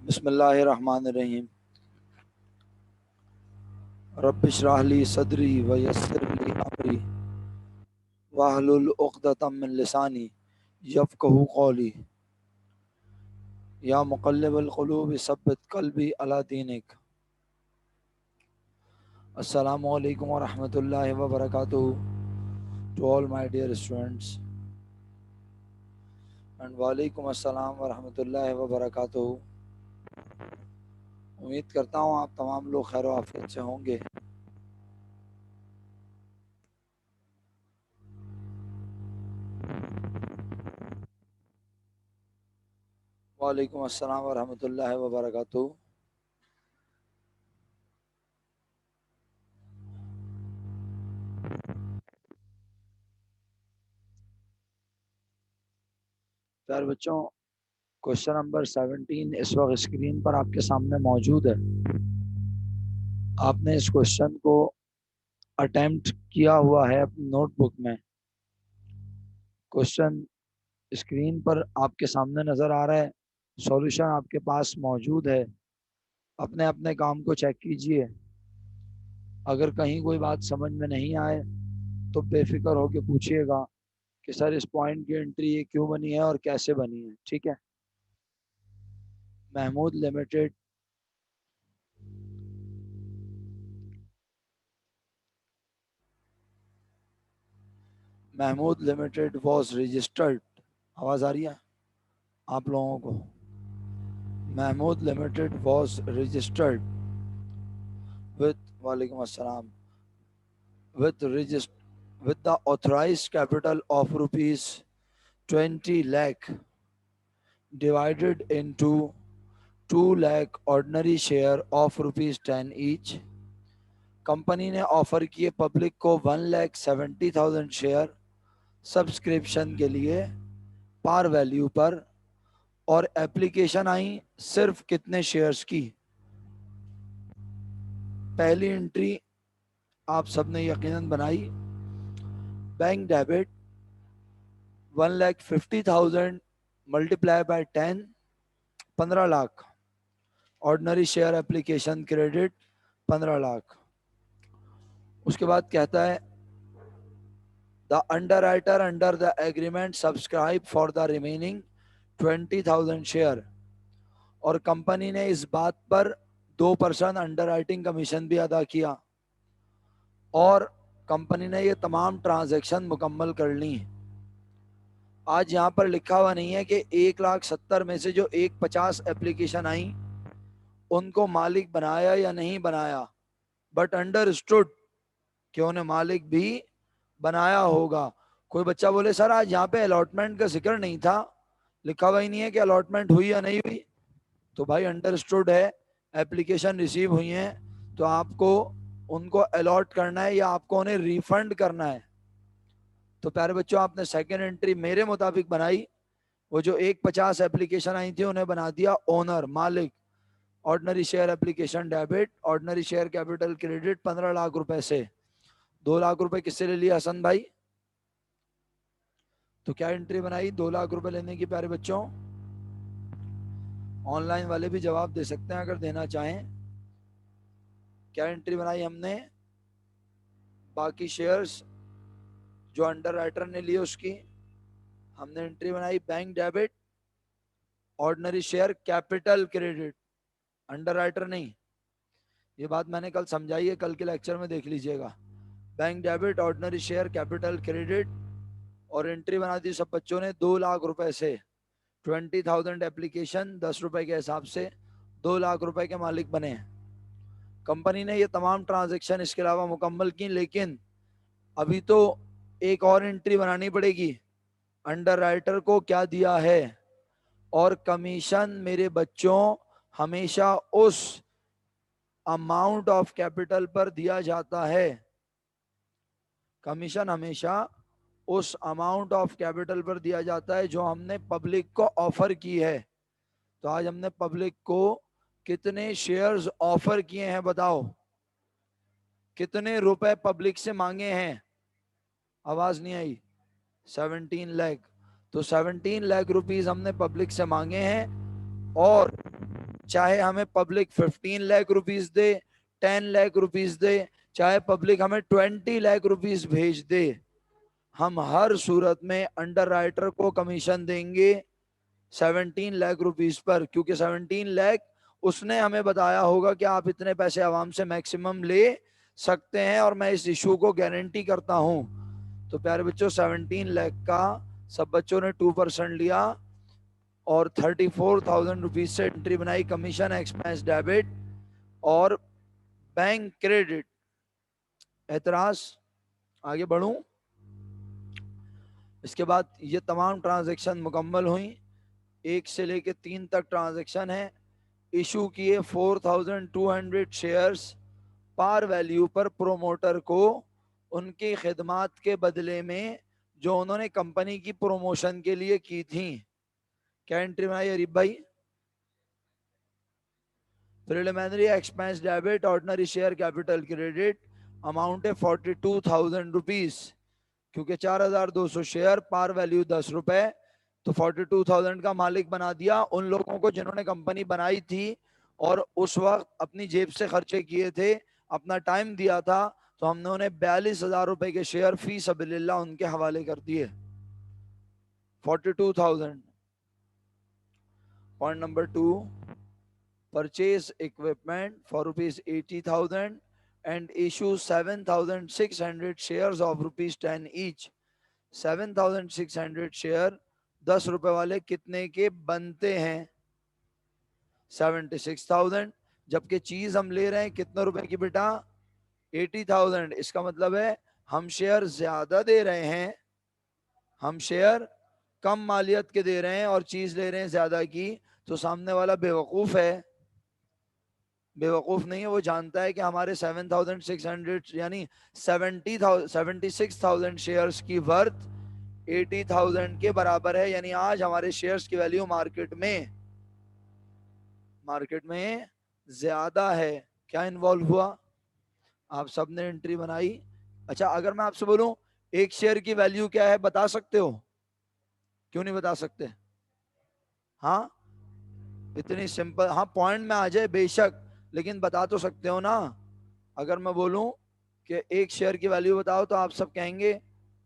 बिस्मिल्लाहिर्रहमानिर्रहीम। रब्बि इश्रह ली सदरी व यस्सिर ली अमरी वहलुल उक़दतम मिन लिसानी यफ़क़हू क़ौली। या मुक़ल्लिबल क़ुलूब सब्बित क़ल्बी अला दीनिक। अस्सलामु अलैकुम व रहमतुल्लाहि व बरकातुहू to all my dear students and वालेकुम अस्सलाम व रहमतुल्लाहि व बरकातुहू। उम्मीद करता हूँ आप तमाम लोग खैर आफियत से होंगे। वालेकुम अस्सलाम व रहमतुल्लाहि व बरकातुहू। प्यारे बच्चों, क्वेश्चन नंबर 17 इस वक्त स्क्रीन पर आपके सामने मौजूद है। आपने इस क्वेश्चन को अटेम्प्ट किया हुआ है अपनी नोटबुक में। क्वेश्चन स्क्रीन पर आपके सामने नज़र आ रहा है, सॉल्यूशन आपके पास मौजूद है। अपने अपने काम को चेक कीजिए। अगर कहीं कोई बात समझ में नहीं आए तो बेफिक्र होकर पूछिएगा कि सर इस पॉइंट की एंट्री ये क्यों बनी है और कैसे बनी है। ठीक है। Mahmood limited Mahmood limited was registered. आवाज़ आ रही है आप लोगों को? Mahmood limited was registered with वालेकुम अस्सलाम with the authorized capital of rupees 20 lakh divided into 2 lakh ordinary share of rupees 10 each। Company ने ऑफर किए पब्लिक को 1,70,000 शेयर सब्सक्रिप्शन के लिए पार वैल्यू पर, और एप्लीकेशन आई सिर्फ कितने शेयर्स की। पहली एंट्री आप सबने यकीनन बनाई। Bank debit 1,50,000 multiply by 10 15 lakh. Ordinary share application credit 15 lakh. उसके बाद कहता है the underwriter under the agreement subscribe for the remaining 20,000 share. और कंपनी ने इस बात पर 2% अंडरराइटिंग कमीशन भी अदा किया और कंपनी ने ये तमाम ट्रांजैक्शन मुकम्मल कर ली। आज यहाँ पर लिखा हुआ नहीं है कि 1,70,000 में से जो 150 एप्लीकेशन आई उनको मालिक बनाया या नहीं बनाया, बट अंडरस्टूड कि उन्हें मालिक भी बनाया होगा। कोई बच्चा बोले सर आज यहाँ पे अलॉटमेंट का जिक्र नहीं था, लिखा हुआ ही नहीं है कि अलॉटमेंट हुई या नहीं हुई। तो भाई अंडरस्टूड है, एप्लीकेशन रिसीव हुई हैं तो आपको उनको अलॉट करना है या आपको उन्हें रिफंड करना है। तो प्यारे बच्चों, आपने सेकेंड एंट्री मेरे मुताबिक बनाई। वो जो 150 एप्लीकेशन आई थी उन्हें बना दिया ओनर, मालिक। Ordinary share application debit, ordinary share capital credit 15 lakh रुपए से। 2 लाख रुपए किससे ले लिया हसन भाई? तो क्या एंट्री बनाई 2 लाख रुपए लेने की प्यारे बच्चों? ऑनलाइन वाले भी जवाब दे सकते हैं अगर देना चाहें। क्या एंट्री बनाई हमने? बाकी शेयर्स जो अंडर राइटर ने लिए उसकी हमने एंट्री बनाई bank debit, ordinary share capital credit, under writer नहीं। ये बात मैंने कल समझाई है, कल के लेक्चर में देख लीजिएगा। Bank debit, ordinary share capital credit, और एंट्री बना दी सब बच्चों ने 2 लाख रुपए से। 20,000 एप्लीकेशन 10 रुपए के हिसाब से 2 लाख रुपए के मालिक बने। कंपनी ने ये तमाम ट्रांजैक्शन इसके अलावा मुकम्मल की, लेकिन अभी तो एक और एंट्री बनानी पड़ेगी। अंडर राइटर को क्या दिया है, और कमीशन मेरे बच्चों हमेशा उस अमाउंट ऑफ कैपिटल पर दिया जाता है। कमीशन हमेशा उस अमाउंट ऑफ कैपिटल पर दिया जाता है जो हमने पब्लिक को ऑफर की है। तो आज हमने पब्लिक को कितने शेयर्स ऑफर किए हैं बताओ? कितने रुपए पब्लिक से मांगे हैं? आवाज नहीं आई। 17 लाख। तो 17 लाख रुपीस हमने पब्लिक से मांगे हैं, और चाहे हमें पब्लिक 15 लाख रुपीस दे, 10 लाख रुपीस दे, चाहे पब्लिक हमें 20 लाख रुपीस भेज दे, हम हर सूरत में अंडर राइटर को कमीशन देंगे 17 लाख रुपीस पर, क्योंकि 17 लाख उसने हमें बताया होगा कि आप इतने पैसे आवाम से मैक्सिमम ले सकते हैं और मैं इस इशू को गारंटी करता हूं। तो प्यारे बच्चों 17 लाख का सब बच्चों ने 2% लिया और 34,000 रुपीज से एंट्री बनाई, कमीशन एक्सपेंस डेबिट और बैंक क्रेडिट। एतराज, आगे बढ़ूं? इसके बाद ये तमाम ट्रांजैक्शन मुकम्मल हुई, 1 से लेके 3 तक ट्रांजैक्शन है। इशू किए 4,200 शेयर्स पार वैल्यू पर प्रोमोटर को उनकी खिदमत के बदले में जो उन्होंने कंपनी की प्रमोशन के लिए की थी। क्या एंट्री बनाई अरीब भाई? Preliminary expense debit, ordinary share capital credit, amount है 42,000 रुपीज, क्योंकि 4,200 शेयर, पार वैल्यू 10 रुपए, तो 42,000 का मालिक बना दिया उन लोगों को जिन्होंने कंपनी बनाई थी और उस वक्त अपनी जेब से खर्चे किए थे, अपना टाइम दिया था, तो हमने उन्हें 42,000 रुपए के शेयर फी सबीलिल्लाह उनके हवाले कर दिए। 42,000। Point number 2, purchase equipment for rupees 80,000 and issue 7,600 shares of rupees 10 each। 7,600 share 10 रुपए वाले कितने के बनते हैं? 76,000। जबकि चीज हम ले रहे हैं कितने रुपए की बेटा? 80,000। इसका मतलब है हम शेयर ज्यादा दे रहे हैं, हम शेयर कम मालियत के दे रहे हैं और चीज ले रहे हैं ज्यादा की। तो सामने वाला बेवकूफ है? बेवकूफ नहीं है, वो जानता है कि हमारे 7,600 यानी 76,000 शेयर्स की वर्थ 80,000 के बराबर है, यानी आज हमारे शेयर्स की वैल्यू मार्केट में ज्यादा है। क्या इन्वॉल्व हुआ? आप सबने एंट्री बनाई। अच्छा, अगर मैं आपसे बोलूं एक शेयर की वैल्यू क्या है, बता सकते हो? क्यों नहीं बता सकते? हाँ, इतनी सिंपल। हाँ, पॉइंट में आ जाए बेशक, लेकिन बता तो सकते हो ना। अगर मैं बोलूं कि एक शेयर की वैल्यू बताओ तो आप सब कहेंगे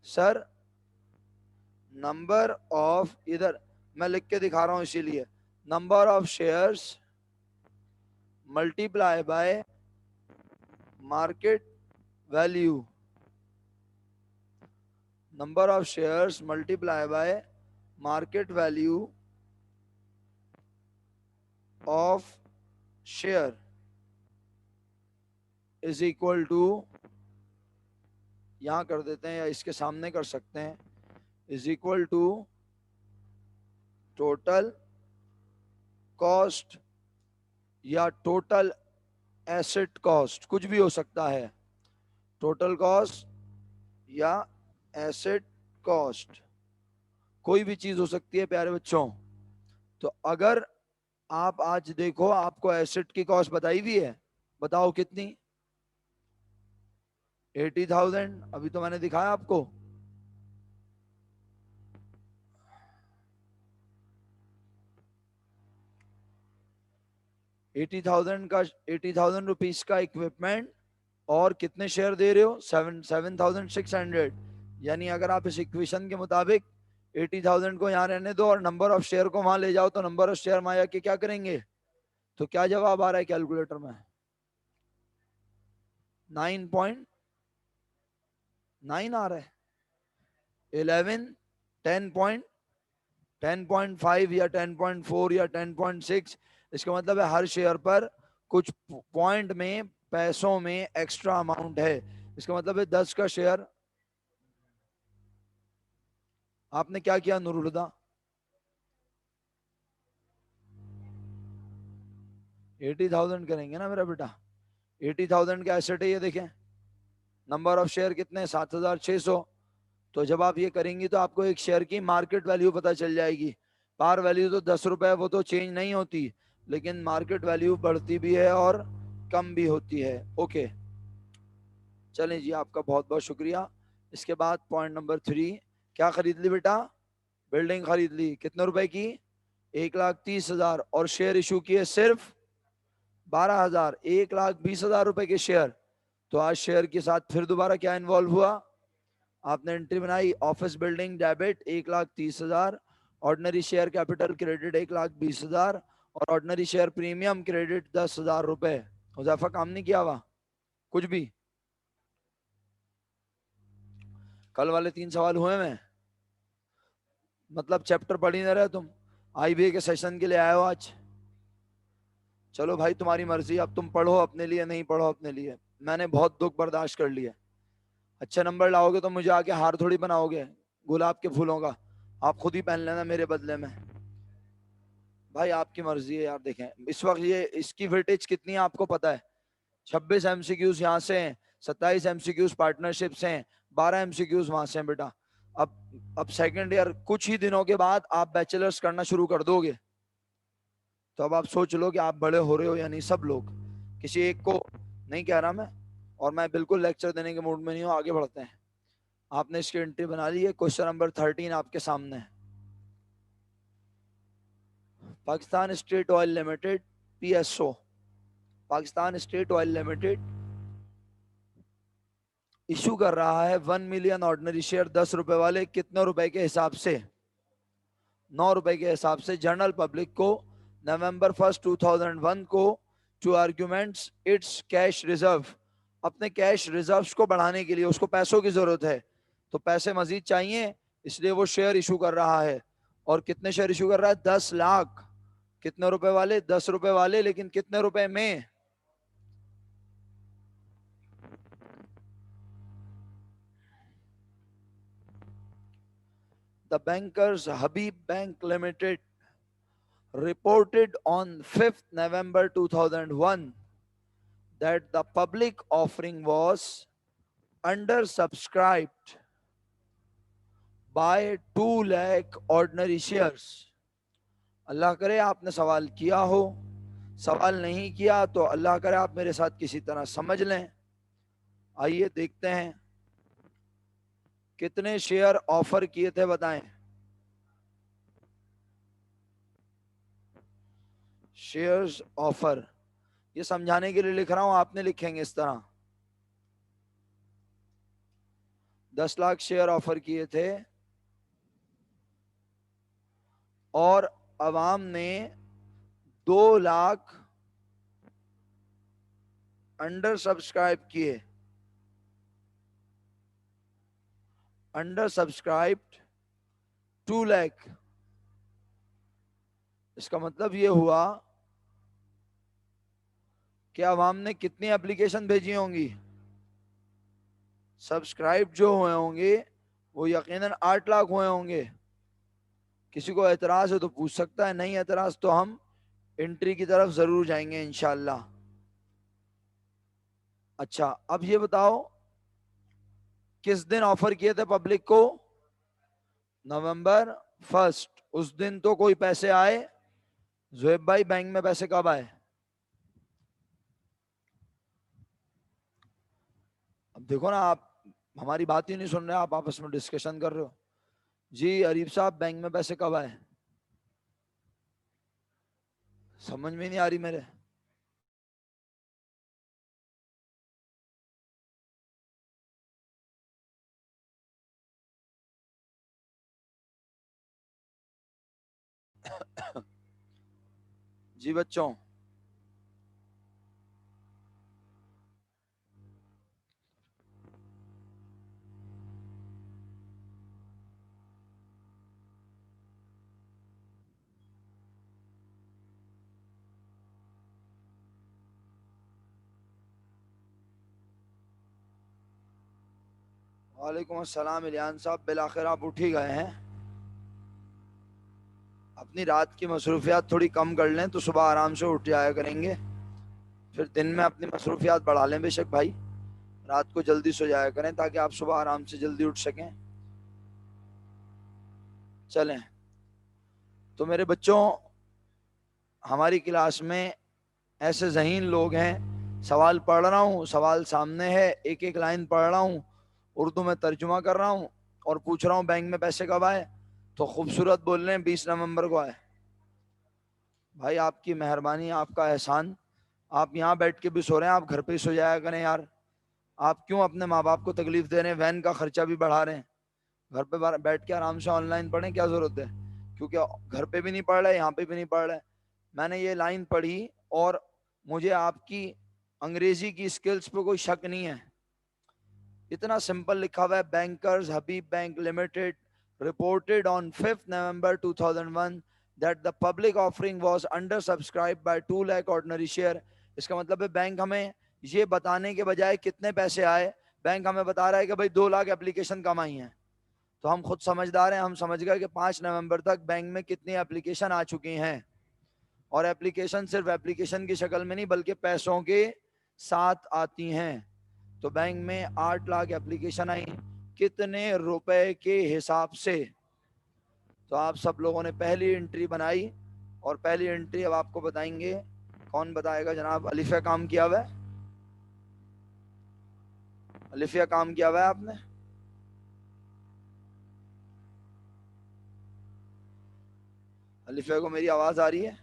सर नंबर ऑफ, इधर मैं लिख के दिखा रहा हूं इसीलिए, number of shares multiply by market value, number of shares multiply by market value of share is equal to, यहां कर देते हैं या इसके सामने कर सकते हैं, is equal to total cost या टोटल एसेट कॉस्ट, कुछ भी हो सकता है, टोटल कॉस्ट या एसेट कॉस्ट, कोई भी चीज हो सकती है प्यारे बच्चों। तो अगर आप आज देखो, आपको एसेट की कॉस्ट बताई हुई है, बताओ कितनी? 80,000। अभी तो मैंने दिखाया आपको। एटी थाउजेंड रुपीज का इक्विपमेंट और कितने शेयर दे रहे हो? 7,600। यानी अगर आप इस इक्वेशन के मुताबिक 80,000 को यहाँ रहने दो और नंबर ऑफ शेयर को वहां ले जाओ, तो नंबर ऑफ शेयर माया के क्या करेंगे? तो क्या जवाब आ रहा है कैलकुलेटर में? 9.9 आ रहा है, 11, 10.5 या 10.4 या 10.6। इसका मतलब है हर शेयर पर कुछ पॉइंट में पैसों में एक्स्ट्रा अमाउंट है। इसका मतलब है 10 का शेयर। आपने क्या किया नूरुल हुदा? 80,000 करेंगे ना मेरा बेटा। 80,000 का एसेट है ये, देखें नंबर ऑफ शेयर कितने? 7,600। तो जब आप ये करेंगी तो आपको एक शेयर की मार्केट वैल्यू पता चल जाएगी। पार वैल्यू तो 10 रुपए, वो तो चेंज नहीं होती, लेकिन मार्केट वैल्यू बढ़ती भी है और कम भी होती है। ओके, चलें जी, आपका बहुत बहुत शुक्रिया। इसके बाद पॉइंट नंबर 3, क्या खरीद ली बेटा? बिल्डिंग खरीद ली। कितने रुपए की? 1,30,000। और शेयर इशू किए सिर्फ 12,000, 1,20,000 रुपए के शेयर। तो आज शेयर के साथ फिर दोबारा क्या इन्वॉल्व हुआ, आपने एंट्री बनाई, office building debit 1,30,000, ordinary share capital credit 1,20,000 और ऑर्डिनरी शेयर प्रीमियम क्रेडिट 10,000 रुपए। हुज़ैफा काम नहीं किया हुआ कुछ भी? कल वाले 3 सवाल हुए में, मतलब चैप्टर पढ़ ही नहीं रहे तुम, आईबीए के सेशन के लिए आए हो आज। चलो भाई तुम्हारी मर्जी, अब तुम पढ़ो अपने लिए, नहीं पढ़ो अपने लिए, मैंने बहुत दुख बर्दाश्त कर लिया। अच्छे नंबर लाओगे तो मुझे आके हार थोड़ी बनाओगे गुलाब के फूलों का, आप खुद ही पहन लेना मेरे बदले में। भाई आपकी मर्जी है यार। देखें इस वक्त ये इसकी वेटेज कितनी है आपको पता है? 26 एमसीक्यूज यहाँ से हैं, 27 एमसीक्यूज पार्टनरशिप से हैं, 12 एमसीक्यूज वहां से हैं बेटा। अब सेकंड ईयर कुछ ही दिनों के बाद आप बैचलर्स करना शुरू कर दोगे, तो अब आप सोच लो कि आप बड़े हो रहे हो या नहीं। सब लोग, किसी एक को नहीं कह रहा मैं, और मैं बिल्कुल लेक्चर देने के मूड में नहीं हूँ। आगे बढ़ते हैं, आपने इसकी एंट्री बना ली है। क्वेश्चन नंबर 13 आपके सामने है। Pakistan state oil limited PSO, Pakistan state oil limited issue कर रहा है 1 मिलियन ऑर्डिनरी शेयर 10 रुपए वाले, कितने रुपए के हिसाब से? 9 रुपए के हिसाब से जनरल पब्लिक को नवंबर 1 2001 को, to arguments its cash reserve, अपने कैश रिजर्व्स को बढ़ाने के लिए उसको पैसों की जरूरत है, तो पैसे मजीद चाहिए, इसलिए वो शेयर इशू कर रहा है। और कितने शेयर इशू कर रहा है? 10 लाख। कितने रुपए वाले? 10 रुपए वाले, लेकिन कितने रुपए में? The bankers Habib bank limited reported on 5th November 2001 that the public offering was undersubscribed by 2 lakh ordinary shares। अल्लाह करे आपने सवाल किया हो, सवाल नहीं किया तो अल्लाह करे आप मेरे साथ किसी तरह समझ लें। आइए देखते हैं कितने शेयर ऑफर किए थे, बताएं। शेयर्स ऑफर, ये समझाने के लिए लिख रहा हूं, आपने लिखेंगे इस तरह। 10 लाख शेयर ऑफर किए थे और अवाम ने 2 लाख अंडर सब्सक्राइब किए, अंडर सब्सक्राइब्ड 2 लाख। इसका मतलब ये हुआ कि अवाम ने कितनी एप्लीकेशन भेजी होंगी? सब्सक्राइब जो हुए होंगे वो यकीनन 8 लाख हुए होंगे। किसी को एतराज है तो पूछ सकता है, नहीं एतराज तो हम एंट्री की तरफ जरूर जाएंगे इंशाल्लाह। अच्छा अब ये बताओ किस दिन ऑफर किए थे पब्लिक को? नवंबर 1। उस दिन तो कोई पैसे आए? जोएब भाई बैंक में पैसे कब आए? अब देखो ना, आप हमारी बात ही नहीं सुन रहे, आप आपस में डिस्कशन कर रहे हो। जी अरीफ साहब बैंक में पैसे कब आए? समझ में नहीं आ रही मेरे। जी बच्चों, वालेकुम अस्सलाम इलियान साहब, बिलाखिर आप उठ ही गए हैं। अपनी रात की मसरूफियात थोड़ी कम कर लें तो सुबह आराम से उठ जाया करेंगे, फिर दिन में अपनी मसरूफियात बढ़ा लें बेशक भाई। रात को जल्दी सो जाया करें ताकि आप सुबह आराम से जल्दी उठ सकें। चलें, तो मेरे बच्चों हमारी क्लास में ऐसे ज़हीन लोग हैं, सवाल पढ़ रहा हूँ, सवाल सामने है, एक एक लाइन पढ़ रहा हूँ, उर्दू में तर्जुमा कर रहा हूँ और पूछ रहा हूँ बैंक में पैसे कब आए, तो खूबसूरत बोल रहे हैं 20 नवंबर को आए। भाई आपकी मेहरबानी, आपका एहसान, आप यहाँ बैठ के भी सो रहे हैं, आप घर पे ही सो जाया करें यार। आप क्यों अपने माँ बाप को तकलीफ दे रहे हैं, वैन का खर्चा भी बढ़ा रहे हैं। घर पे बैठ के आराम से ऑनलाइन पढ़ें, क्या जरूरत है। क्योंकि घर पे भी नहीं पढ़ रहे, यहाँ पे भी नहीं पढ़ रहे। मैंने ये लाइन पढ़ी और मुझे आपकी अंग्रेजी की स्किल्स पे कोई शक नहीं है। इतना सिंपल लिखा हुआ है, bankers Habib bank limited reported on 5th November 2001 that the public offering was under subscribe by 2 lakh ordinary share. इसका मतलब है बैंक हमें ये बताने के बजाय कितने पैसे आए, बैंक हमें बता रहा है कि भाई 2 लाख एप्लीकेशन कम आई हैं। तो हम खुद समझदार हैं, हम समझ गए कि 5 नवंबर तक बैंक में कितनी एप्लीकेशन आ चुकी हैं। और एप्लीकेशन सिर्फ एप्लीकेशन की शक्ल में नहीं बल्कि पैसों के साथ आती हैं। तो बैंक में 8 लाख एप्लीकेशन आई, कितने रुपए के हिसाब से। तो आप सब लोगों ने पहली एंट्री बनाई और पहली एंट्री अब आपको बताएंगे। कौन बताएगा जनाब? अलिफिया काम किया हुआ है? अलिफिया काम किया हुआ है आपने? अलिफिया को मेरी आवाज आ रही है?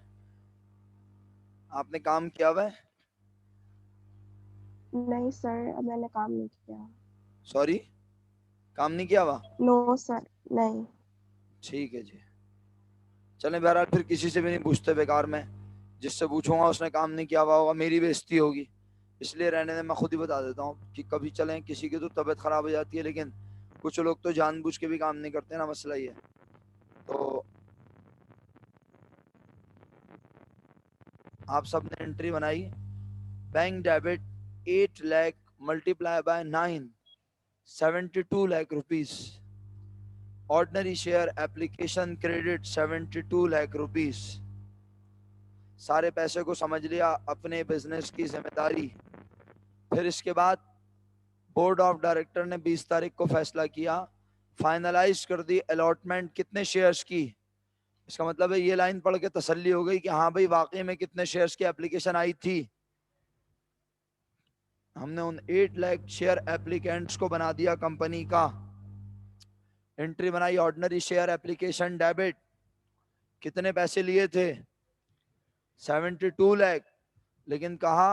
आपने काम किया हुआ है? नहीं सर, मैंने काम नहीं किया। सॉरी, काम नहीं किया हुआ? नो सर, नहीं। ठीक है जी। चलें, बहरहाल फिर किसी से भी नहीं पूछते बेकार में। जिससे पूछूंगा उसने काम नहीं किया हुआ होगा, मेरी बेइज्जती होगी। इसलिए रहने दें, मैं खुद ही बता देता हूँ कि कभी चलें, किसी की तो तबीयत खराब हो जाती है, लेकिन कुछ लोग तो जानबूझ के भी काम नहीं करते ना, मसला ये है। तो आप सब ने एंट्री बनाई, bank debit 8 lakh multiply by 9, 72 lakh rupees. Ordinary share application credit 72 lakh rupees. सारे पैसे को समझ लिया, अपने बिजनेस की जिम्मेदारी। फिर इसके बाद बोर्ड ऑफ डायरेक्टर ने 20 तारीख को फैसला किया, फाइनलाइज कर दी अलॉटमेंट कितने शेयर्स की। इसका मतलब है ये लाइन पढ़ के तसल्ली हो गई कि हाँ भाई वाकई में कितने शेयर्स की एप्लीकेशन आई थी। हमने उन 8 लाख शेयर एप्लीकेंट्स को बना दिया कंपनी का। एंट्री बनाई, ऑर्डिनरी शेयर एप्लीकेशन डेबिट, कितने पैसे लिए थे? 72 लाख। लेकिन कहा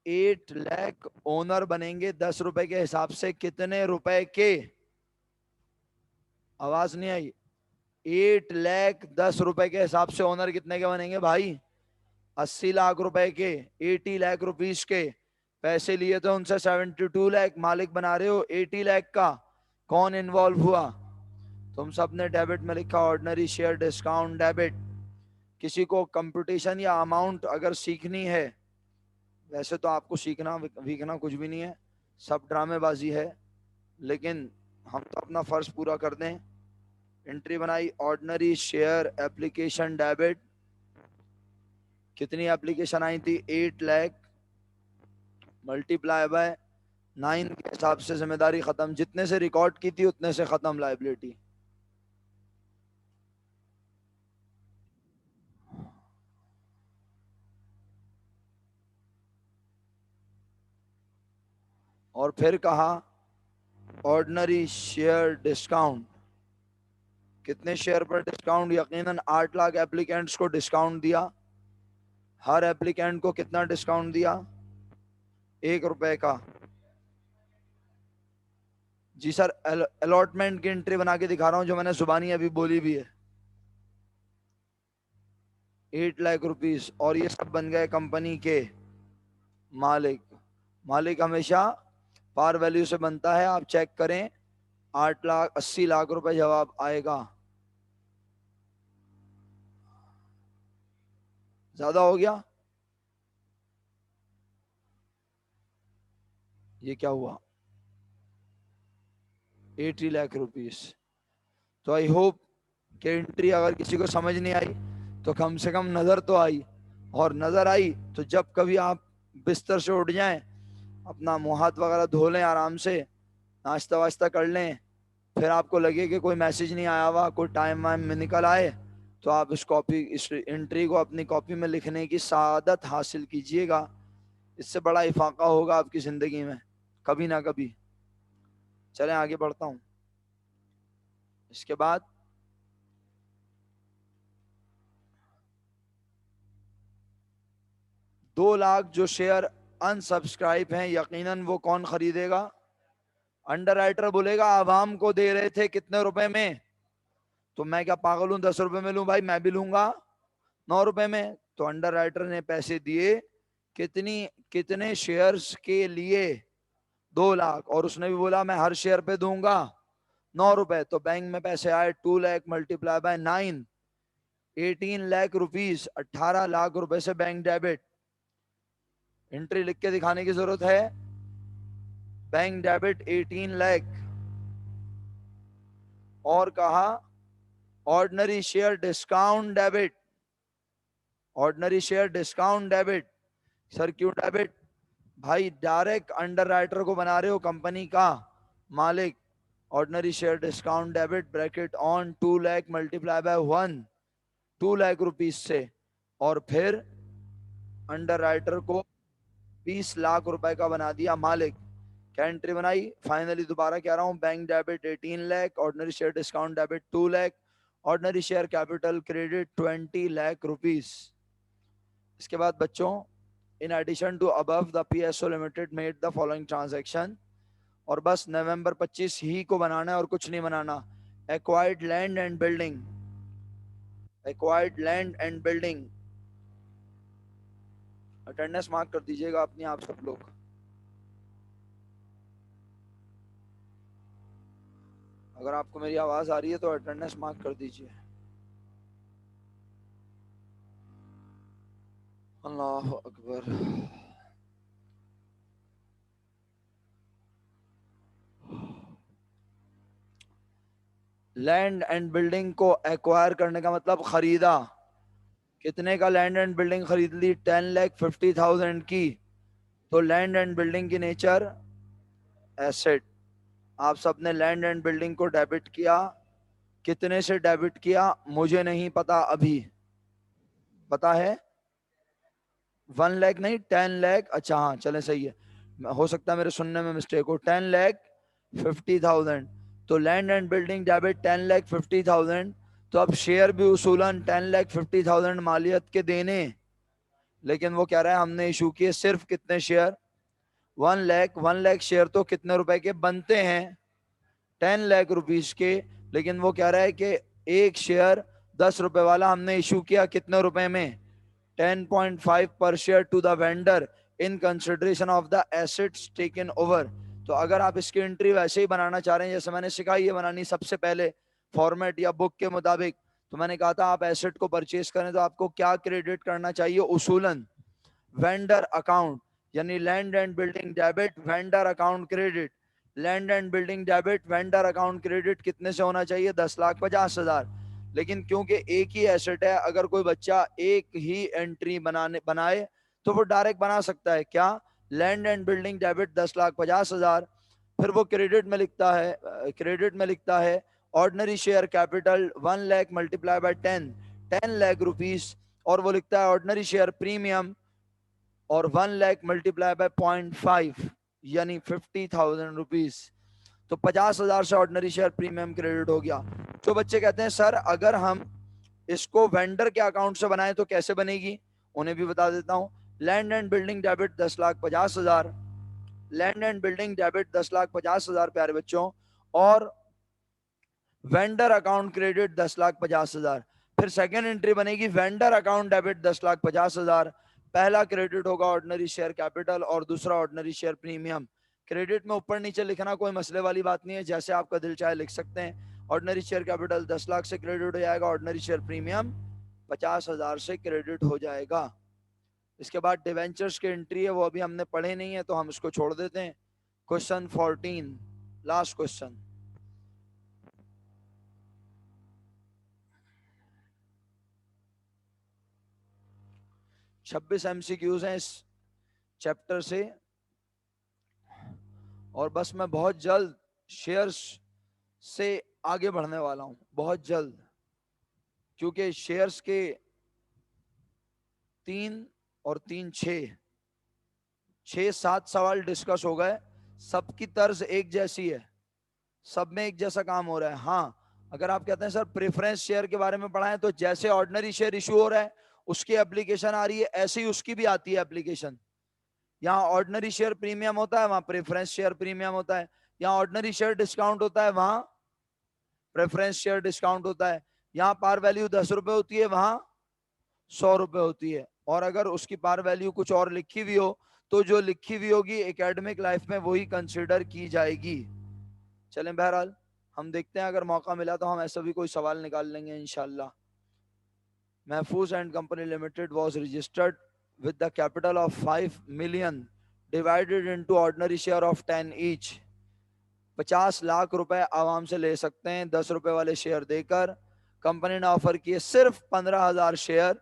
8 लाख ओनर बनेंगे 10 रुपए के हिसाब से, कितने रुपए के? आवाज नहीं आई। 8 लाख 10 रुपए के हिसाब से ओनर कितने के बनेंगे भाई? 80 लाख रुपए के, 80 लाख रुपीस के। पैसे लिए थे उनसे 72 लाख, मालिक बना रहे हो 80 लाख का। कौन इन्वॉल्व हुआ? तुम सब ने डेबिट में लिखा ऑर्डिनरी शेयर डिस्काउंट डेबिट। किसी को कंपटीशन या अमाउंट अगर सीखनी है, वैसे तो आपको सीखना वीखना कुछ भी नहीं है, सब ड्रामेबाजी है, लेकिन हम तो अपना फर्ज पूरा कर दें। एंट्री बनाई, ऑर्डिनरी शेयर एप्लीकेशन डेबिट, कितनी एप्लीकेशन आई थी? 8 लाख मल्टीप्लाई बाय 9 के हिसाब से जिम्मेदारी खत्म। जितने से रिकॉर्ड की थी उतने से खत्म लाइबिलिटी। और फिर कहा ऑर्डिनरी शेयर डिस्काउंट, कितने शेयर पर डिस्काउंट? यकीनन 8 लाख एप्लीकेंट्स को डिस्काउंट दिया। हर एप्लीकेंट को कितना डिस्काउंट दिया? 1 रुपए का। जी सर, अलॉटमेंट की एंट्री बना के दिखा रहा हूं जो मैंने जुबानी अभी बोली भी है। 8 लाख रुपीस, और ये सब बन गए कंपनी के मालिक। मालिक हमेशा पार वैल्यू से बनता है, आप चेक करें। 8 लाख 80 लाख रुपए जवाब आएगा। ज्यादा हो गया? ये क्या हुआ? 80 लाख रुपीस। तो आई होप कि एंट्री अगर किसी को समझ नहीं आई तो कम से कम नजर तो आई। और नजर आई तो जब कभी आप बिस्तर से उठ जाएं, अपना मुंह हाथ वगैरह धो लें आराम से, नाश्ता वाश्ता कर लें, फिर आपको लगे कि कोई मैसेज नहीं आया हुआ, कोई टाइम वाइम में निकल आए, तो आप इस एंट्री को अपनी कॉपी में लिखने की सादत हासिल कीजिएगा। इससे बड़ा इफाका होगा आपकी जिंदगी में कभी ना कभी। चलें आगे बढ़ता हूं। इसके बाद 2 लाख जो शेयर अनसब्सक्राइब हैं, यकीनन वो कौन खरीदेगा? अंडरराइटर बोलेगा आवाम को दे रहे थे कितने रुपए में, तो मैं क्या पागल हूं 10 रुपए में लूं भाई, मैं भी लूंगा 9 रुपए में। तो अंडरराइटर ने पैसे दिए कितनी, कितने शेयर्स के लिए? 2 लाख, और उसने भी बोला मैं हर शेयर पे दूंगा 9 रुपए। तो बैंक में पैसे आए 2 lakh multiply by 9, 18 lakh rupees, 18 lakh रुपए से बैंक डेबिट। एंट्री लिख के दिखाने की जरूरत है, बैंक डेबिट 18 लाख। और कहा ordinary share discount debit, ordinary share discount debit. Sir क्यों डेबिट? भाई डायरेक्ट अंडरराइटर को बना रहे हो कंपनी का मालिक। Ordinary share discount debit bracket on 2 lakh multiply by 1, 2 lakh rupees से, और फिर अंडरराइटर को 20 लाख रुपए का बना दिया मालिक। क्या एंट्री बनाई? फाइनली दोबारा कह रहा हूं, bank debit 18 lakh, ordinary share discount debit 2 lakh, ordinary share capital credit 20 lakh rupees. इसके बाद बच्चों, in addition to above the PSO limited made the following transaction, और बस नवंबर 25 ही को बनाना है और कुछ नहीं बनाना। Acquired land and building, acquired land and building. Attendance mark कर दीजिएगा अपनी आप सब लोग। अगर आपको मेरी आवाज आ रही है तो अटेंडेंस मार्क कर दीजिए। अल्लाह अकबर। लैंड एंड बिल्डिंग को एक्वायर करने का मतलब खरीदा। कितने का लैंड एंड बिल्डिंग खरीद ली? 10,50,000 की। तो लैंड एंड बिल्डिंग की नेचर एसेट। आप सबने लैंड एंड बिल्डिंग को डेबिट किया। कितने से डेबिट किया मुझे नहीं पता अभी, पता है 1 लाख नहीं 10 लाख। अच्छा हाँ चले सही है, हो सकता है मेरे सुनने में मिस्टेक हो। 10,50,000। तो लैंड एंड बिल्डिंग डेबिट 10,50,000। तो अब शेयर भी उसूलन 10,50,000 मालियत के देने, लेकिन वो कह रहा है हमने इशू किए सिर्फ कितने शेयर? 1 लाख। 1 लाख शेयर तो कितने रुपए के बनते हैं? 10 लाख रुपीस के। लेकिन वो कह रहा है कि एक शेयर 10 रुपए वाला हमने इशू किया कितने रुपए में? 10.5 पर share to the vendor in consideration of the assets taken over. तो अगर आप इसकी एंट्री वैसे ही बनाना चाह रहे हैं जैसे मैंने सिखाई है बनानी सबसे पहले फॉर्मेट या बुक के मुताबिक, तो मैंने कहा था आप एसेट को परचेज करें तो आपको क्या क्रेडिट करना चाहिए? उसूलन वेंडर अकाउंट, यानी land and building debit vendor account credit. Land and building debit vendor account credit कितने से होना चाहिए? 10,50,000। लेकिन क्योंकि एक ही एसेट है, अगर कोई बच्चा एक ही एंट्री बनाए तो वो डायरेक्ट बना सकता है। क्या? Land and building debit 10,50,000। फिर वो क्रेडिट में लिखता है, क्रेडिट में लिखता है ordinary share capital 1 lakh multiply by 10, 10 lakh rupees. और वो लिखता है ऑर्डिनरी शेयर प्रीमियम और 1 लाख मल्टीप्लाई बाय 0.5 यानी 50,000 रुपीज। तो 50,000 से ऑर्डिनरी शेयर प्रीमियम क्रेडिट हो गया। तो बच्चे कहते हैं सर अगर हम इसको वेंडर के अकाउंट से बनाए तो कैसे बनेगी? उन्हें भी बता देता हूं। Land and building debit 10,50,000, land and building debit 10,50,000 प्यारे बच्चों, और वेंडर अकाउंट क्रेडिट 10,50,000। फिर सेकेंड एंट्री बनेगी वेंडर अकाउंट डेबिट 10,50,000। पहला क्रेडिट होगा ऑर्डिनरी शेयर कैपिटल और दूसरा ऑर्डिनरी शेयर प्रीमियम। क्रेडिट में ऊपर नीचे लिखना कोई मसले वाली बात नहीं है, जैसे आपका दिल चाहे लिख सकते हैं। ऑर्डिनरी शेयर कैपिटल 10 लाख से क्रेडिट हो जाएगा, ऑर्डिनरी शेयर प्रीमियम 50,000 से क्रेडिट हो जाएगा। इसके बाद डिवेंचर्स की एंट्री है, वो अभी हमने पढ़े नहीं है तो हम इसको छोड़ देते हैं। Question 14, last question. 26 एमसीक्यूज हैं इस चैप्टर से, और बस मैं बहुत जल्द शेयर्स से आगे बढ़ने वाला हूं, बहुत जल्द, क्योंकि शेयर्स के 3 और 3 6 7 सवाल डिस्कस हो गए। सबकी तर्ज एक जैसी है, सब में एक जैसा काम हो रहा है। हाँ अगर आप कहते हैं सर प्रेफरेंस शेयर के बारे में पढ़ाएं तो जैसे ऑर्डिनरी शेयर इशू हो रहा है उसकी एप्लीकेशन आ रही है, ऐसे ही उसकी भी आती है एप्लीकेशन। यहाँ ऑर्डिनरी शेयर प्रीमियम होता है, वहां प्रेफरेंस शेयर प्रीमियम होता है। यहाँ ऑर्डिनरी शेयर डिस्काउंट होता है, वहां प्रेफरेंस शेयर डिस्काउंट होता है। यहाँ पार वैल्यू 10 रुपए होती है, वहां 100 रुपए होती है। और अगर उसकी पार वैल्यू कुछ और लिखी हुई हो तो जो लिखी हुई होगी एकेडमिक लाइफ में वही कंसिडर की जाएगी। चलें, बहरहाल हम देखते हैं, अगर मौका मिला तो हम ऐसा भी कोई सवाल निकाल लेंगे इंशाल्लाह। महफूज and company limited was registered with the capital of 5 million divided into ordinary share of 10 each। 50 lakh रुपए आवाम से ले सकते हैं 10 रुपए वाले शेयर देकर। कंपनी ने ऑफर किए सिर्फ 15,000 शेयर,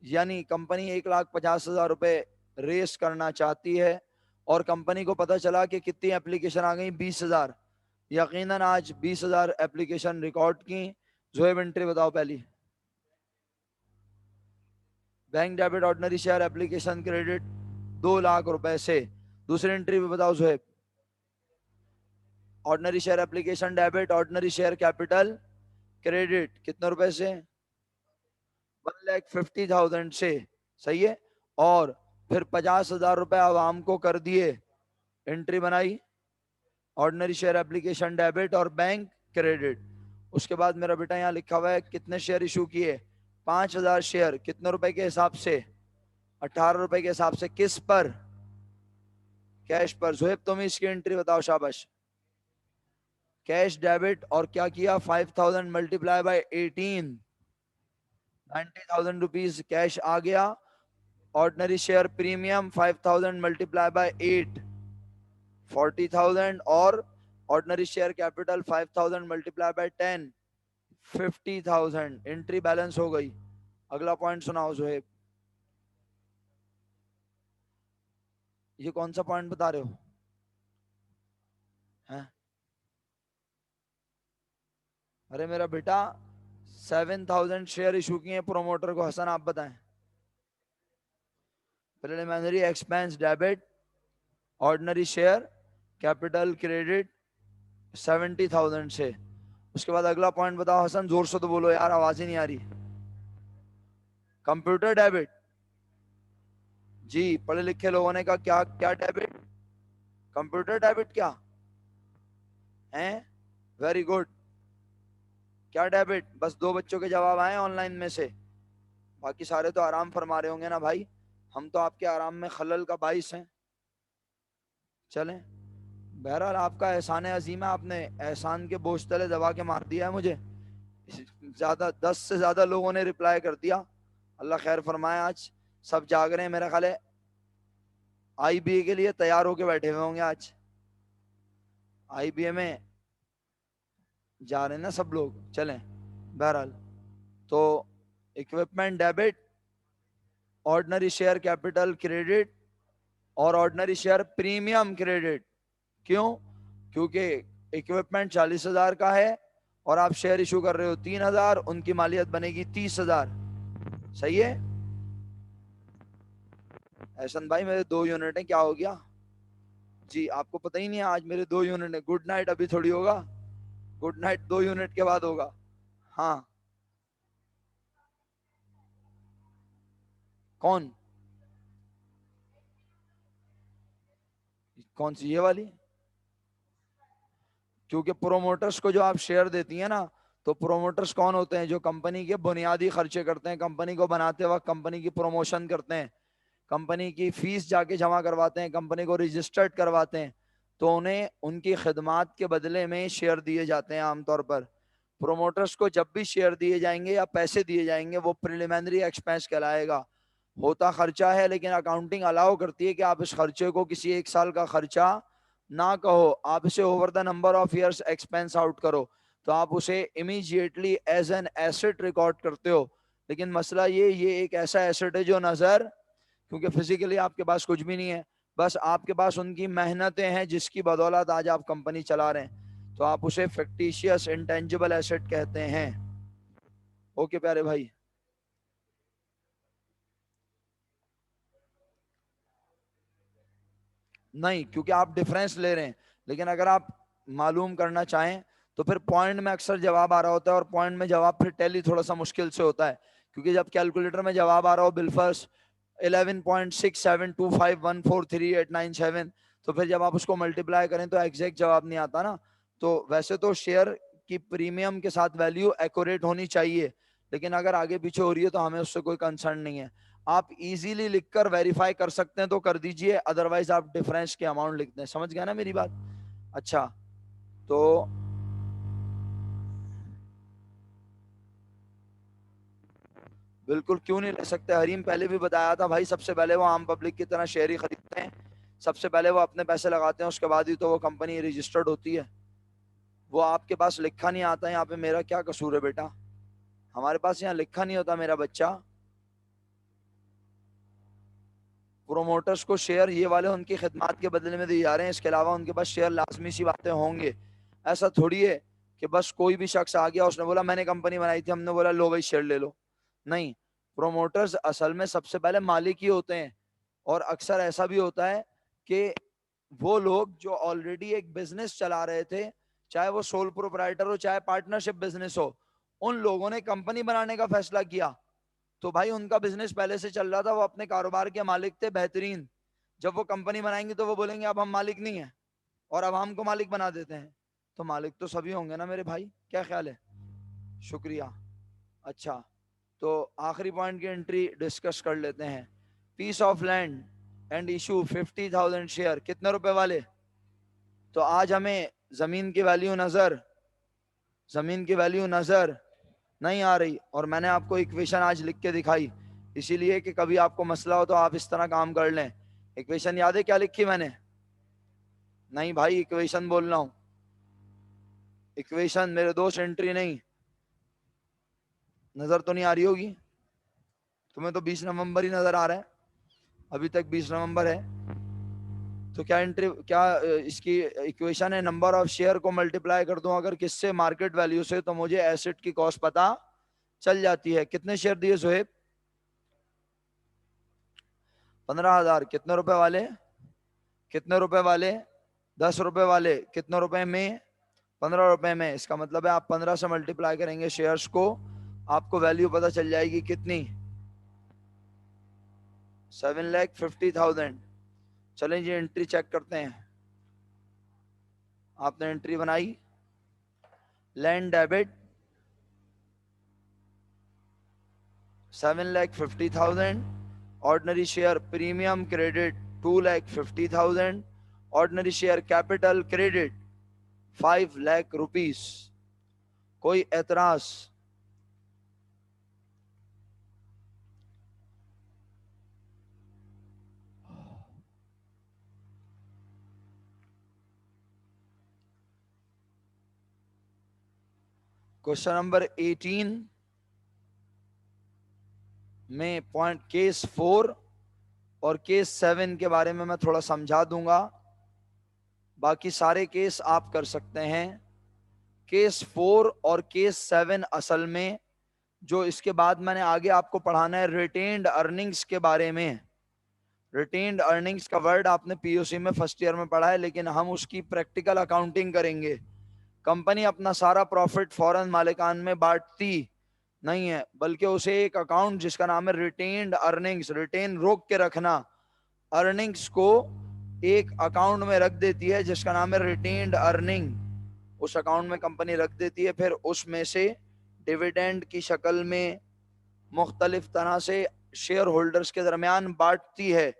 यानी कंपनी 1,50,000 रुपए रेस करना चाहती है। और कंपनी को पता चला कि कितनी एप्लीकेशन आ गई, 20,000। यकीनन आज 20,000 एप्लीकेशन रिकॉर्ड की। जोहेब एंट्री बताओ पहली। Bank debit ordinary share application credit 2 lakh रुपए से। दूसरी एंट्री भी बताओ Zoheb. Ordinary share application debit ordinary share capital credit कितने रुपए से? 1,50,000 से। सही है। और फिर 50,000 रुपए आवाम को कर दिए। एंट्री बनाई ऑर्डिनरी शेयर एप्लीकेशन डेबिट और बैंक क्रेडिट। उसके बाद मेरा बेटा यहाँ लिखा हुआ है कितने शेयर इशू किए? 5,000 शेयर। कितने रुपए के हिसाब से? 18 रुपए के हिसाब से। किस पर? कैश पर। जोहेब तुम इसकी एंट्री बताओ, शाबाश। कैश डेबिट और क्या किया? 5,000 मल्टीप्लाई बाय 18, 90,000 रुपीज कैश आ गया। Ordinary share premium 5,000 multiply by 8, 40,000। और ordinary share capital 5,000 multiply by 10, 50,000। Entry balance हो गई। अगला पॉइंट सुनाओ जोहेब। ये कौन सा पॉइंट बता रहे हो? हैं? अरे मेरा बेटा 7,000 शेयर इशू किए प्रोमोटर को। हसन आप बताएं। Preliminary expense debit ordinary share capital credit 70,000 से। उसके बाद अगला पॉइंट बताओ हसन, जोर से तो बोलो यार, आवाज ही नहीं आ रही। Computer debit. जी, पढ़े लिखे लोगों ने कहा क्या क्या डेबिट? कंप्यूटर डेबिट क्या है? Very good. क्या डेबिट? बस 2 बच्चों के जवाब आए ऑनलाइन में से, बाकी सारे तो आराम फरमा रहे होंगे ना भाई। हम तो आपके आराम में खलल का बाइस हैं। चलें, बहरहाल आपका एहसान अजीम है, आपने एहसान के बोझ तले दबा के मार दिया है मुझे। ज्यादा 10 से ज्यादा लोगों ने रिप्लाई कर दिया। अल्लाह खैर फरमाए। आज सब जाग रहे हैं मेरा ख्याल है, आईबीए के लिए तैयार होके बैठे हुए होंगे। आज आईबीए में जा रहे हैं ना सब लोग। चलें, बहरहाल तो equipment debit ordinary share capital credit और ऑर्डिनरी शेयर प्रीमियम क्रेडिट। क्यों? क्योंकि इक्विपमेंट 40,000 का है और आप शेयर इशू कर रहे हो 3,000, उनकी मालियत बनेगी 30,000। सही है। एहसन भाई मेरे 2 यूनिट है, क्या हो गया? जी आपको पता ही नहीं है, आज मेरे 2 यूनिट है। गुड नाइट अभी थोड़ी होगा, गुड नाइट 2 यूनिट के बाद होगा। हाँ, कौन? कौन सी, ये वाली? क्योंकि प्रोमोटर्स को जो आप शेयर देती हैं ना, तो प्रोमोटर्स कौन होते हैं? जो कंपनी के बुनियादी खर्चे करते हैं, कंपनी को बनाते वक्त कंपनी की प्रमोशन करते हैं, कंपनी की फीस जाके जमा करवाते हैं, कंपनी को रजिस्टर्ड करवाते हैं, तो उन्हें उनकी खिदमात के बदले में शेयर दिए जाते हैं आमतौर पर। प्रोमोटर्स को जब भी शेयर दिए जाएंगे या पैसे दिए जाएंगे वो प्रिलिमिनरी एक्सपेंस कहलाएगा। होता खर्चा है, लेकिन अकाउंटिंग अलाउ करती है कि आप इस खर्चे को किसी 1 साल का खर्चा ना कहो, आप इसे over the number of years expense out करो, तो आप उसे immediately as an asset record करते हो। लेकिन मसला ये एक ऐसा एसेट है जो नजर, क्योंकि फिजिकली आपके पास कुछ भी नहीं है, बस आपके पास उनकी मेहनतें हैं जिसकी बदौलत आज आप कंपनी चला रहे हैं, तो आप उसे फिक्टिशियस इंटेंजिबल एसेट कहते हैं। ओके प्यारे भाई। नहीं, क्योंकि आप डिफरेंस ले रहे हैं, लेकिन अगर आप मालूम करना चाहें तो फिर पॉइंट में अक्सर जवाब आ रहा होता है, और पॉइंट में जवाब फिर टैली थोड़ा सा मुश्किल से होता है, क्योंकि जब कैलकुलेटर में जवाब आ रहा हो बिलफर्स 11.6725143897, तो फिर जब आप उसको मल्टीप्लाई करें तो एग्जैक्ट जवाब नहीं आता ना। तो वैसे तो शेयर की प्रीमियम के साथ वैल्यू एक्यूरेट होनी चाहिए, लेकिन अगर आगे पीछे हो रही है तो हमें उससे कोई कंसर्न नहीं है। आप इजीली लिखकर वेरीफाई कर सकते हैं तो कर दीजिए, अदरवाइज आप डिफरेंस के अमाउंट लिखते हैं। समझ गया ना मेरी बात? अच्छा, तो बिल्कुल क्यों नहीं ले सकते। हरीम पहले भी बताया था भाई, सबसे पहले वो आम पब्लिक की तरह शेयर ही खरीदते हैं, सबसे पहले वो अपने पैसे लगाते हैं, उसके बाद ही तो वो कंपनी रजिस्टर्ड होती है। वो आपके पास लिखा नहीं आता है यहाँ पे, मेरा क्या कसूर है बेटा? हमारे पास यहाँ लिखा नहीं होता मेरा बच्चा। प्रोमोटर्स को शेयर ये वाले उनकी खिदमत के बदले में दिए जा रहे हैं, इसके अलावा उनके पास शेयर लाजमी सी बातें होंगे। ऐसा थोड़ी है कि बस कोई भी शख्स आ गया, उसने बोला मैंने कंपनी बनाई थी, हमने बोला लो भाई शेयर ले लो। नहीं, प्रोमोटर्स असल में सबसे पहले मालिक ही होते हैं। और अक्सर ऐसा भी होता है कि वो लोग जो ऑलरेडी एक बिजनेस चला रहे थे, चाहे वो सोल प्रोप्राइटर हो चाहे पार्टनरशिप बिजनेस हो, उन लोगों ने कंपनी बनाने का फैसला किया। तो भाई उनका बिजनेस पहले से चल रहा था, वो अपने कारोबार के मालिक थे बेहतरीन। जब वो कंपनी बनाएंगे तो वो बोलेंगे अब हम मालिक नहीं है और अब हमको मालिक बना देते हैं। तो मालिक तो सभी होंगे ना मेरे भाई, क्या ख्याल है? शुक्रिया। अच्छा, तो आखिरी पॉइंट की एंट्री डिस्कस कर लेते हैं। Piece of land and issue 50,000 share, कितने रुपए वाले? तो आज हमें जमीन की वैल्यू नजर नहीं आ रही, और मैंने आपको इक्वेशन आज लिख के दिखाई, इसीलिए कि कभी आपको मसला हो तो आप इस तरह काम कर लें। इक्वेशन याद है क्या लिखी मैंने? नहीं भाई, इक्वेशन बोल रहा हूं, इक्वेशन, मेरे दोस्त, एंट्री नहीं। नजर तो नहीं आ रही होगी तुम्हें, तो 20 नवंबर ही नजर आ रहा है, अभी तक 20 नवंबर है। तो क्या एंट्री, क्या इसकी इक्वेशन है? नंबर ऑफ शेयर को मल्टीप्लाई कर दूं अगर किससे, मार्केट वैल्यू से, तो मुझे एसेट की कॉस्ट पता चल जाती है। कितने शेयर दिए सोहेब? 15,000। कितने रुपए वाले? कितने रुपए वाले? 10 रुपए वाले। कितने रुपए में? 15 रुपए में। इसका मतलब है आप 15 से मल्टीप्लाई करेंगे शेयर्स को, आपको वैल्यू पता चल जाएगी कितनी? 7,50,000। चलें जी एंट्री चेक करते हैं। आपने एंट्री बनाई, land debit 7,50,000, ordinary share premium credit 2,50,000, ordinary share capital credit 5,00,000 rupees. कोई एतराज? क्वेश्चन नंबर 18 में पॉइंट केस 4 और केस 7 के बारे में मैं थोड़ा समझा दूंगा, बाकी सारे केस आप कर सकते हैं। केस 4 और केस 7 असल में जो इसके बाद मैंने आगे आपको पढ़ाना है रिटेन्ड अर्निंग्स के बारे में। रिटेन्ड अर्निंग्स का वर्ड आपने पीयूसी में फर्स्ट ईयर में पढ़ा है, लेकिन हम उसकी प्रैक्टिकल अकाउंटिंग करेंगे। कंपनी अपना सारा प्रॉफिट फौरन मालिकान में बांटती नहीं है, बल्कि उसे एक अकाउंट जिसका नाम है रिटेन्ड अर्निंग्स, रिटेन रोक के रखना, अर्निंग्स को एक अकाउंट में रख देती है जिसका नाम है रिटेन्ड अर्निंग। उस अकाउंट में कंपनी रख देती है, फिर उसमें से डिविडेंड की शक्ल में मुख्तलिफ तरह से शेयर होल्डर्स के दरमियान बांटती है।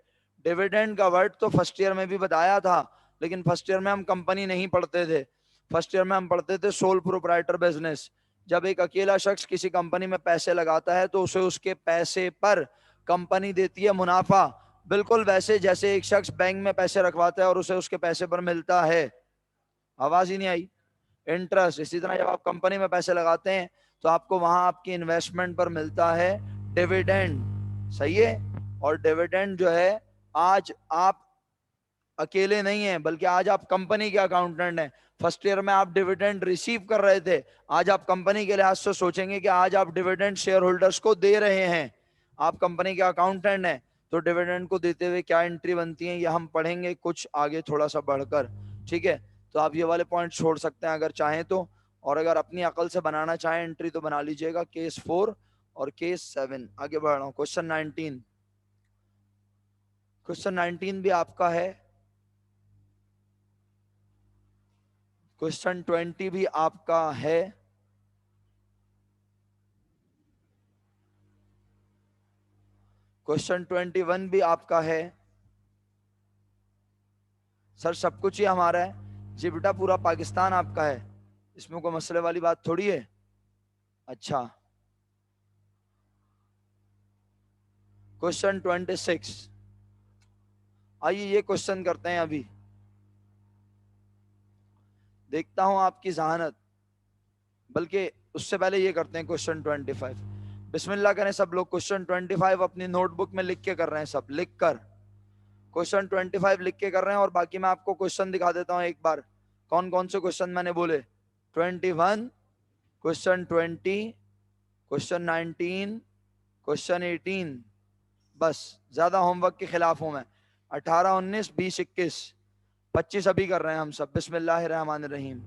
डिविडेंड का वर्ड तो फर्स्ट ईयर में भी बताया था, लेकिन फर्स्ट ईयर में हम कंपनी नहीं पढ़ते थे, फर्स्ट ईयर में हम पढ़ते थे सोल प्रोप्राइटर बिजनेस। जब एक अकेला शख्स किसी कंपनी में पैसे लगाता है तो उसे उसके पैसे पर कंपनी देती है मुनाफा, बिल्कुल वैसे जैसे एक शख्स बैंक में पैसे रखवाता है और उसे उसके पैसे पर मिलता है। आवाज ही नहीं आई? इंटरेस्ट। इसी तरह जब आप कंपनी में पैसे लगाते हैं तो आपको वहां आपकी इन्वेस्टमेंट पर मिलता है डिविडेंड, सही है। और डिविडेंड जो है, आज आप अकेले नहीं हैं, बल्कि आज आप कंपनी के अकाउंटेंट हैं। फर्स्ट ईयर में आप डिविडेंड रिसीव कर रहे थे, आज आप कंपनी के लिहाज से सोचेंगे कि आज आप डिविडेंड शेयर होल्डर्स को दे रहे हैं। आप कंपनी के अकाउंटेंट हैं, तो डिविडेंड को देते हुए क्या एंट्री बनती है, ये हम पढ़ेंगे कुछ आगे थोड़ा सा बढ़कर, ठीक है। तो आप ये वाले पॉइंट छोड़ सकते हैं अगर चाहें तो, और अगर अपनी अकल से बनाना चाहें एंट्री तो बना लीजिएगा केस 4 और केस 7। आगे बढ़ रहा हूँ, क्वेश्चन 19। क्वेश्चन 19 भी आपका है, क्वेश्चन 20 भी आपका है, क्वेश्चन 21 भी आपका है। सर सब कुछ ही हमारा है जी बेटा, पूरा पाकिस्तान आपका है, इसमें कोई मसले वाली बात थोड़ी है। अच्छा, क्वेश्चन 26। आइए ये क्वेश्चन करते हैं अभी, देखता हूं आपकी जहानत। बल्कि उससे पहले ये करते हैं क्वेश्चन 25। बिस्मिल्लाह करें सब लोग। क्वेश्चन 25 अपनी नोटबुक में लिख के कर रहे हैं, सब लिख कर क्वेश्चन 25 लिख के कर रहे हैं। और बाकी मैं आपको क्वेश्चन दिखा देता हूं एक बार, कौन कौन से क्वेश्चन मैंने बोले। 21, क्वेश्चन 20, क्वेश्चन 19, क्वेश्चन 18। बस, ज्यादा होमवर्क के खिलाफ हूं मैं। 18, 19, 20, 21, 25 अभी कर रहे हैं हम सब। बिस्मिल्लाहिर्रहमानिर्रहीम।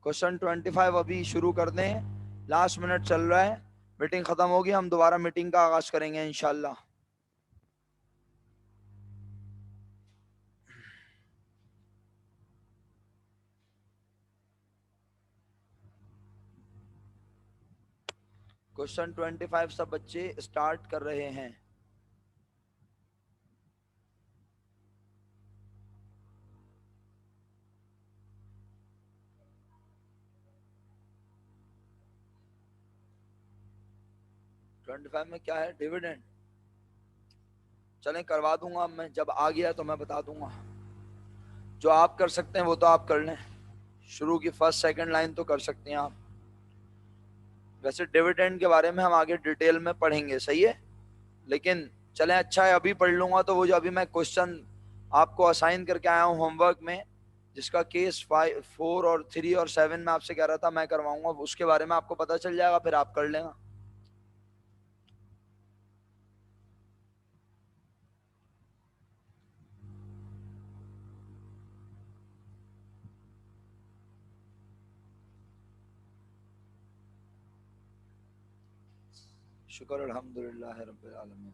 क्वेश्चन 25 अभी शुरू कर दें, लास्ट मिनट चल रहा है, मीटिंग खत्म होगी, हम दोबारा मीटिंग का आगाज करेंगे इंशाल्लाह। क्वेश्चन 25 सब बच्चे स्टार्ट कर रहे हैं। ट्वेंटी फाइव में क्या है, डिविडेंड। चलें करवा दूंगा मैं, जब आ गया तो मैं बता दूंगा। जो आप कर सकते हैं वो तो आप कर लें, शुरू की फर्स्ट सेकंड लाइन तो कर सकते हैं आप। वैसे डिविडेंड के बारे में हम आगे डिटेल में पढ़ेंगे, सही है, लेकिन चलें अच्छा है अभी पढ़ लूंगा। तो वो जो अभी मैं क्वेश्चन आपको असाइन करके आया हूँ होमवर्क में, जिसका केस 5, 4 और 3 और 7 में आपसे कह रहा था मैं करवाऊंगा, उसके बारे में आपको पता चल जाएगा, फिर आप कर लेना। शुक्र अल्हम्दुलिल्लाह रब्बिल आलमीन।